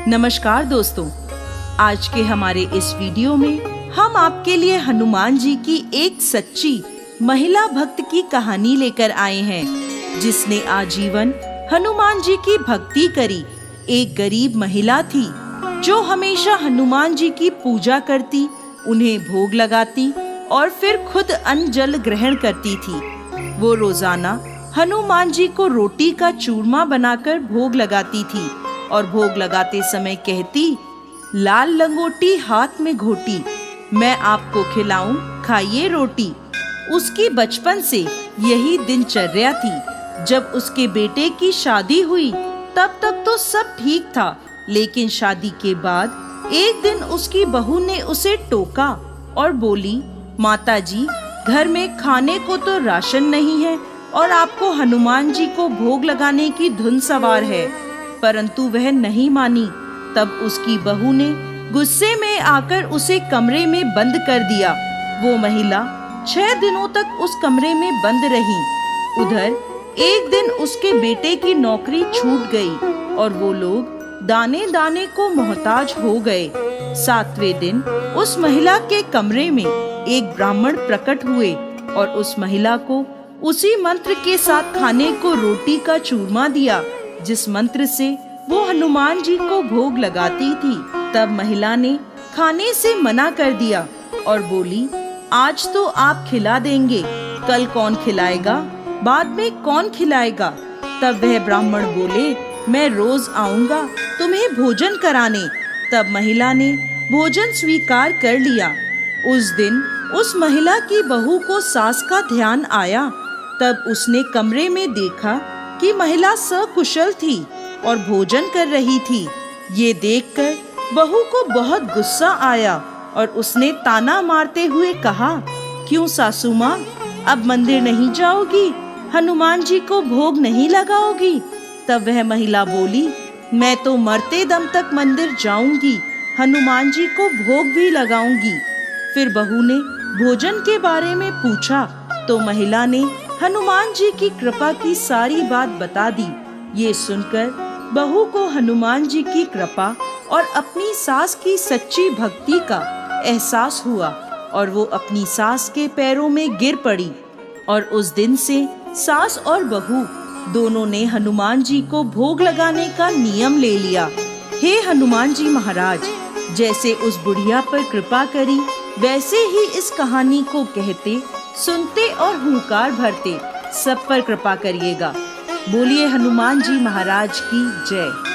नमस्कार दोस्तों, आज के हमारे इस वीडियो में हम आपके लिए हनुमान जी की एक सच्ची महिला भक्त की कहानी लेकर आए हैं, जिसने आजीवन हनुमान जी की भक्ति करी। एक गरीब महिला थी जो हमेशा हनुमान जी की पूजा करती, उन्हें भोग लगाती और फिर खुद अन्न जल ग्रहण करती थी। वो रोजाना हनुमान जी को रोटी का चूरमा बनाकर भोग लगाती थी और भोग लगाते समय कहती, लाल लंगोटी हाथ में घोटी, मैं आपको खिलाऊं खाइए रोटी। उसकी बचपन से यही दिनचर्या थी। जब उसके बेटे की शादी हुई तब तक तो सब ठीक था, लेकिन शादी के बाद एक दिन उसकी बहू ने उसे टोका और बोली, माताजी, घर में खाने को तो राशन नहीं है और आपको हनुमान जी को भोग लगाने की धुन सवार है। परंतु वह नहीं मानी। तब उसकी बहू ने गुस्से में आकर उसे कमरे में बंद कर दिया। वो महिला 6 दिनों तक उस कमरे में बंद रही। उधर एक दिन उसके बेटे की नौकरी छूट गई और वो लोग दाने दाने को मोहताज हो गए। 7वें दिन उस महिला के कमरे में एक ब्राह्मण प्रकट हुए और उस महिला को उसी मंत्र के साथ खाने को रोटी का चूरमा दिया, जिस मंत्र से वो हनुमान जी को भोग लगाती थी। तब महिला ने खाने से मना कर दिया और बोली, आज तो आप खिला देंगे, कल कौन खिलाएगा, बाद में कौन खिलाएगा। तब वह ब्राह्मण बोले, मैं रोज आऊंगा तुम्हें भोजन कराने। तब महिला ने भोजन स्वीकार कर लिया। उस दिन उस महिला की बहू को सास का ध्यान आया। तब उसने कमरे में देखा कि महिला सकुशल थी और भोजन कर रही थी। ये देखकर बहू को बहुत गुस्सा आया और उसने ताना मारते हुए कहा, क्यों सासू माँ, अब मंदिर नहीं जाओगी, हनुमान जी को भोग नहीं लगाओगी। तब वह महिला बोली, मैं तो मरते दम तक मंदिर जाऊंगी, हनुमान जी को भोग भी लगाऊंगी। फिर बहू ने भोजन के बारे में पूछा तो महिला ने हनुमान जी की कृपा की सारी बात बता दी। ये सुनकर बहू को हनुमान जी की कृपा और अपनी सास की सच्ची भक्ति का एहसास हुआ और वो अपनी सास के पैरों में गिर पड़ी। और उस दिन से सास और बहू दोनों ने हनुमान जी को भोग लगाने का नियम ले लिया। हे हनुमान जी महाराज, जैसे उस बुढ़िया पर कृपा करी, वैसे ही इस कहानी को कहते, सुनते और हुंकार भरते सब पर कृपा करिएगा। बोलिए हनुमान जी महाराज की जय।